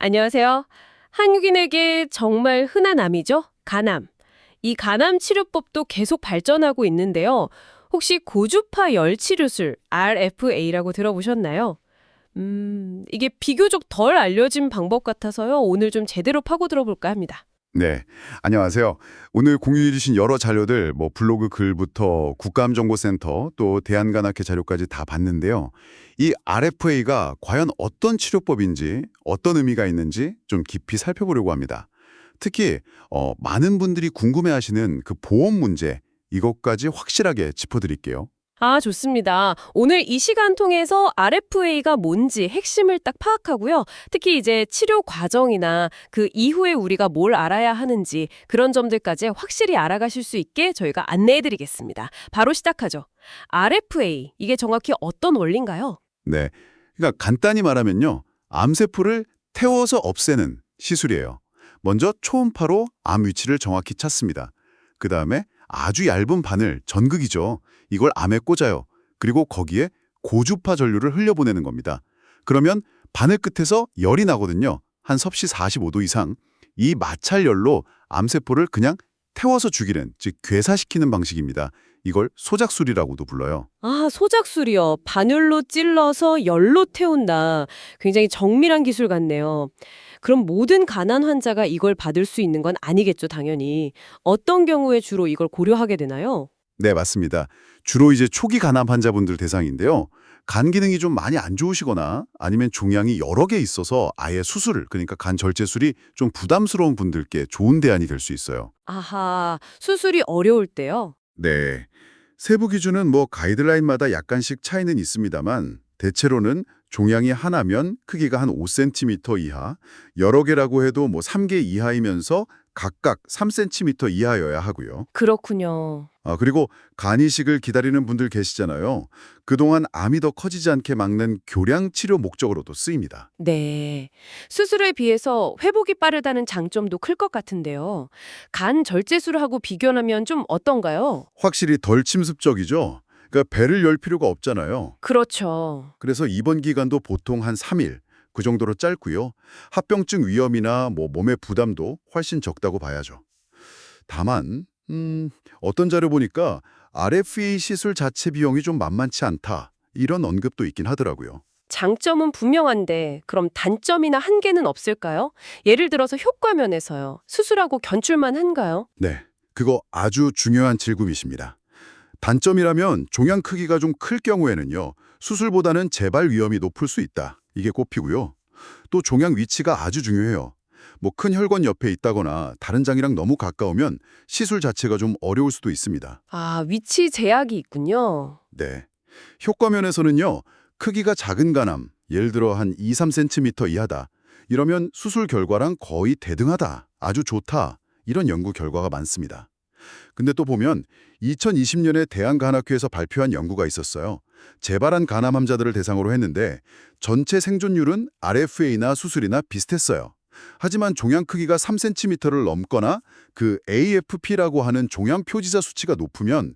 안녕하세요. 한국인에게 정말 흔한 암이죠? 간암. 이 간암 치료법도 계속 발전하고 있는데요. 혹시 고주파 열 치료술, RFA라고 들어보셨나요? 이게 비교적 덜 알려진 방법 같아서요. 오늘 좀 제대로 파고 들어볼까 합니다. 네, 안녕하세요. 오늘 공유해 주신 여러 자료들, 블로그 글부터 국감정보센터 또 대한간암회 자료까지 다 봤는데요. 이 RFA가 과연 어떤 치료법인지, 어떤 의미가 있는지 좀 깊이 살펴보려고 합니다. 특히 많은 분들이 궁금해하시는 그 보험 문제, 이것까지 확실하게 짚어드릴게요. 아, 좋습니다. 오늘 이 시간 통해서 RFA가 뭔지 핵심을 딱 파악하고요. 특히 이제 치료 과정이나 그 이후에 우리가 뭘 알아야 하는지 그런 점들까지 확실히 알아가실 수 있게 저희가 안내해 드리겠습니다. 바로 시작하죠. RFA, 이게 정확히 어떤 원리인가요? 네, 그러니까 간단히 말하면요. 암세포를 태워서 없애는 시술이에요. 먼저 초음파로 암 위치를 정확히 찾습니다. 그 다음에 아주 얇은 바늘, 전극이죠. 이걸 암에 꽂아요. 그리고 거기에 고주파 전류를 흘려보내는 겁니다. 그러면 바늘 끝에서 열이 나거든요. 한 섭씨 45도 이상. 이 마찰열로 암세포를 그냥 태워서 죽이는, 즉 괴사시키는 방식입니다. 이걸 소작술이라고도 불러요. 아, 소작술이요. 바늘로 찔러서 열로 태운다. 굉장히 정밀한 기술 같네요. 그럼 모든 가난 환자가 이걸 받을 수 있는 건 아니겠죠, 당연히. 어떤 경우에 주로 이걸 고려하게 되나요? 네, 맞습니다. 주로 이제 초기 간암 환자분들 대상인데요. 간 기능이 좀 많이 안 좋으시거나 아니면 종양이 여러 개 있어서 아예 수술을, 그러니까 간 절제술이 좀 부담스러운 분들께 좋은 대안이 될 수 있어요. 아하, 수술이 어려울 때요? 네. 세부 기준은 가이드라인마다 약간씩 차이는 있습니다만 대체로는 종양이 하나면 크기가 한 5cm 이하, 여러 개라고 해도 3개 이하이면서 각각 3cm 이하여야 하고요. 그렇군요. 그리고 간 이식을 기다리는 분들 계시잖아요. 그동안 암이 더 커지지 않게 막는 교량 치료 목적으로도 쓰입니다. 네. 수술에 비해서 회복이 빠르다는 장점도 클 것 같은데요. 간 절제술하고 비교하면 좀 어떤가요? 확실히 덜 침습적이죠. 그러니까 배를 열 필요가 없잖아요. 그렇죠. 그래서 입원 기간도 보통 한 3일, 그 정도로 짧고요. 합병증 위험이나 몸의 부담도 훨씬 적다고 봐야죠. 다만 어떤 자료 보니까 RFA 시술 자체 비용이 좀 만만치 않다. 이런 언급도 있긴 하더라고요. 장점은 분명한데 그럼 단점이나 한계는 없을까요? 예를 들어서 효과 면에서요. 수술하고 견출만 한가요? 네, 그거 아주 중요한 질문이십니다. 단점이라면 종양 크기가 좀 클 경우에는요. 수술보다는 재발 위험이 높을 수 있다. 이게 꼽히고요. 또 종양 위치가 아주 중요해요. 큰 혈관 옆에 있다거나 다른 장이랑 너무 가까우면 시술 자체가 좀 어려울 수도 있습니다. 아, 위치 제약이 있군요. 네. 효과 면에서는요. 크기가 작은 간암, 예를 들어 한 2, 3cm 이하다. 이러면 수술 결과랑 거의 대등하다. 아주 좋다. 이런 연구 결과가 많습니다. 근데 또 보면 2020년에 대한간암회에서 발표한 연구가 있었어요. 재발한 간암 환자들을 대상으로 했는데 전체 생존율은 RFA나 수술이나 비슷했어요. 하지만 종양 크기가 3cm를 넘거나 그 AFP라고 하는 종양 표지자 수치가 높으면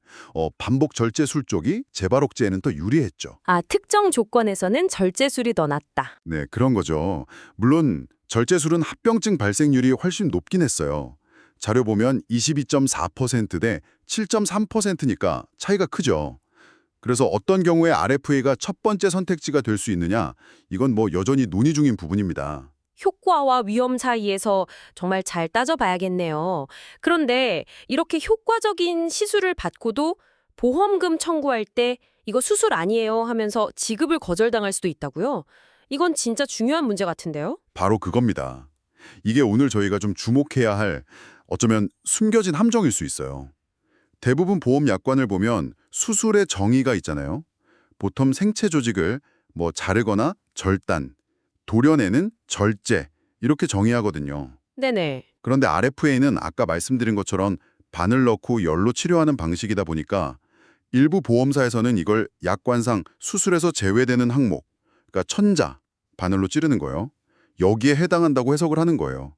반복 절제술 쪽이 재발 억제에는 더 유리했죠. 아, 특정 조건에서는 절제술이 더 낫다. 네, 그런 거죠. 물론 절제술은 합병증 발생률이 훨씬 높긴 했어요. 자료 보면 22.4%대 7.3%니까 차이가 크죠. 그래서 어떤 경우에 RFA가 첫 번째 선택지가 될 수 있느냐, 이건 여전히 논의 중인 부분입니다. 효과와 위험 사이에서 정말 잘 따져봐야겠네요. 그런데 이렇게 효과적인 시술을 받고도 보험금 청구할 때 이거 수술 아니에요 하면서 지급을 거절당할 수도 있다고요? 이건 진짜 중요한 문제 같은데요? 바로 그겁니다. 이게 오늘 저희가 좀 주목해야 할 어쩌면 숨겨진 함정일 수 있어요. 대부분 보험 약관을 보면 수술의 정의가 있잖아요. 보통 생체 조직을 자르거나 절단, 도려내는 절제 이렇게 정의하거든요. 네네. 그런데 RFA는 아까 말씀드린 것처럼 바늘 넣고 열로 치료하는 방식이다 보니까 일부 보험사에서는 이걸 약관상 수술에서 제외되는 항목, 그러니까 천자, 바늘로 찌르는 거예요. 여기에 해당한다고 해석을 하는 거예요.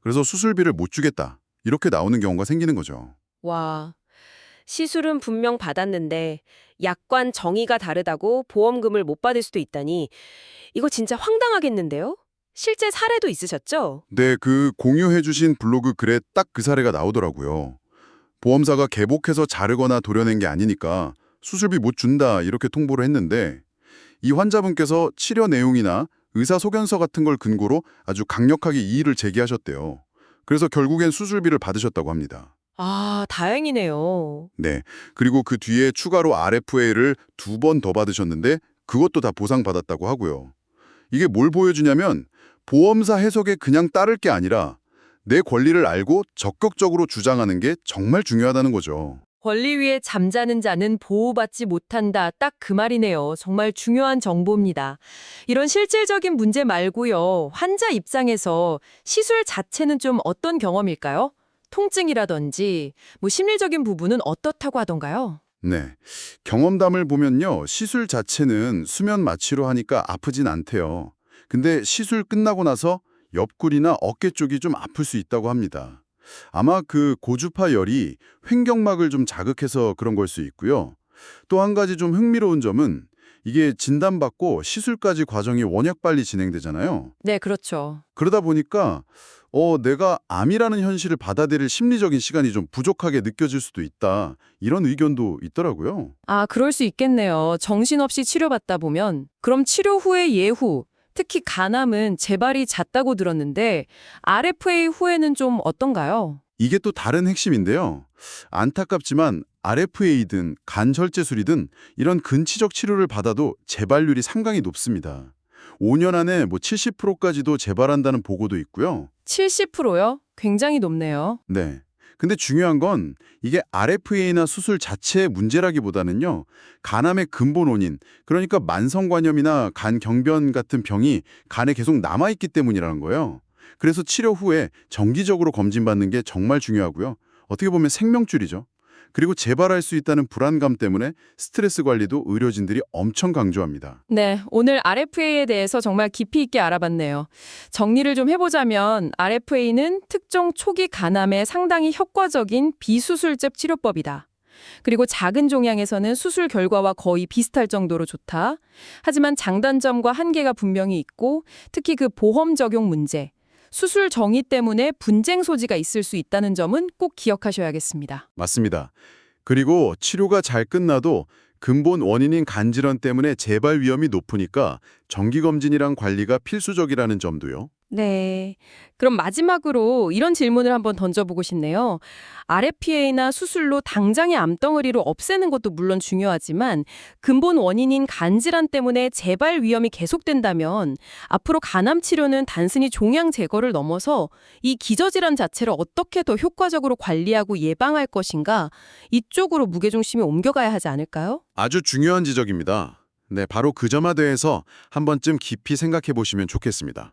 그래서 수술비를 못 주겠다. 이렇게 나오는 경우가 생기는 거죠. 와, 시술은 분명 받았는데 약관 정의가 다르다고 보험금을 못 받을 수도 있다니 이거 진짜 황당하겠는데요? 실제 사례도 있으셨죠? 네, 그 공유해주신 블로그 글에 딱 그 사례가 나오더라고요. 보험사가 개복해서 자르거나 도려낸 게 아니니까 수술비 못 준다 이렇게 통보를 했는데 이 환자분께서 치료 내용이나 의사소견서 같은 걸 근거로 아주 강력하게 이의를 제기하셨대요. 그래서 결국엔 수술비를 받으셨다고 합니다. 아, 다행이네요. 네, 그리고 그 뒤에 추가로 RFA를 2번 더 받으셨는데 그것도 다 보상받았다고 하고요. 이게 뭘 보여주냐면 보험사 해석에 그냥 따를 게 아니라 내 권리를 알고 적극적으로 주장하는 게 정말 중요하다는 거죠. 권리 위에 잠자는 자는 보호받지 못한다. 딱 그 말이네요. 정말 중요한 정보입니다. 이런 실질적인 문제 말고요. 환자 입장에서 시술 자체는 좀 어떤 경험일까요? 통증이라든지 심리적인 부분은 어떻다고 하던가요? 네, 경험담을 보면요. 시술 자체는 수면 마취로 하니까 아프진 않대요. 근데 시술 끝나고 나서 옆구리나 어깨 쪽이 좀 아플 수 있다고 합니다. 아마 그 고주파 열이 횡격막을 좀 자극해서 그런 걸 수 있고요. 또 한 가지 좀 흥미로운 점은 이게 진단받고 시술까지 과정이 워낙 빨리 진행되잖아요. 네, 그렇죠. 그러다 보니까 내가 암이라는 현실을 받아들일 심리적인 시간이 좀 부족하게 느껴질 수도 있다. 이런 의견도 있더라고요. 아, 그럴 수 있겠네요. 정신없이 치료받다 보면. 그럼 치료 후의 예후, 특히 간암은 재발이 잦다고 들었는데 RFA 후에는 좀 어떤가요? 이게 또 다른 핵심인데요. 안타깝지만 RFA든 간절제술이든 이런 근치적 치료를 받아도 재발률이 상당히 높습니다. 5년 안에 70%까지도 재발한다는 보고도 있고요. 70%요? 굉장히 높네요. 네. 근데 중요한 건 이게 RFA나 수술 자체의 문제라기보다는요. 간암의 근본 원인, 그러니까 만성관염이나 간경변 같은 병이 간에 계속 남아있기 때문이라는 거예요. 그래서 치료 후에 정기적으로 검진받는 게 정말 중요하고요. 어떻게 보면 생명줄이죠. 그리고 재발할 수 있다는 불안감 때문에 스트레스 관리도 의료진들이 엄청 강조합니다. 네, 오늘 RFA에 대해서 정말 깊이 있게 알아봤네요. 정리를 좀 해보자면 RFA는 특정 초기 간암에 상당히 효과적인 비수술적 치료법이다. 그리고 작은 종양에서는 수술 결과와 거의 비슷할 정도로 좋다. 하지만 장단점과 한계가 분명히 있고 특히 그 보험 적용 문제, 수술 정의 때문에 분쟁 소지가 있을 수 있다는 점은 꼭 기억하셔야겠습니다. 맞습니다. 그리고 치료가 잘 끝나도 근본 원인인 간질환 때문에 재발 위험이 높으니까 정기검진이랑 관리가 필수적이라는 점도요. 네. 그럼 마지막으로 이런 질문을 한번 던져보고 싶네요. RFA나 수술로 당장의 암덩어리를 없애는 것도 물론 중요하지만 근본 원인인 간질환 때문에 재발 위험이 계속된다면 앞으로 간암 치료는 단순히 종양 제거를 넘어서 이 기저질환 자체를 어떻게 더 효과적으로 관리하고 예방할 것인가 이쪽으로 무게중심이 옮겨가야 하지 않을까요? 아주 중요한 지적입니다. 네, 바로 그 점에 대해서 한 번쯤 깊이 생각해 보시면 좋겠습니다.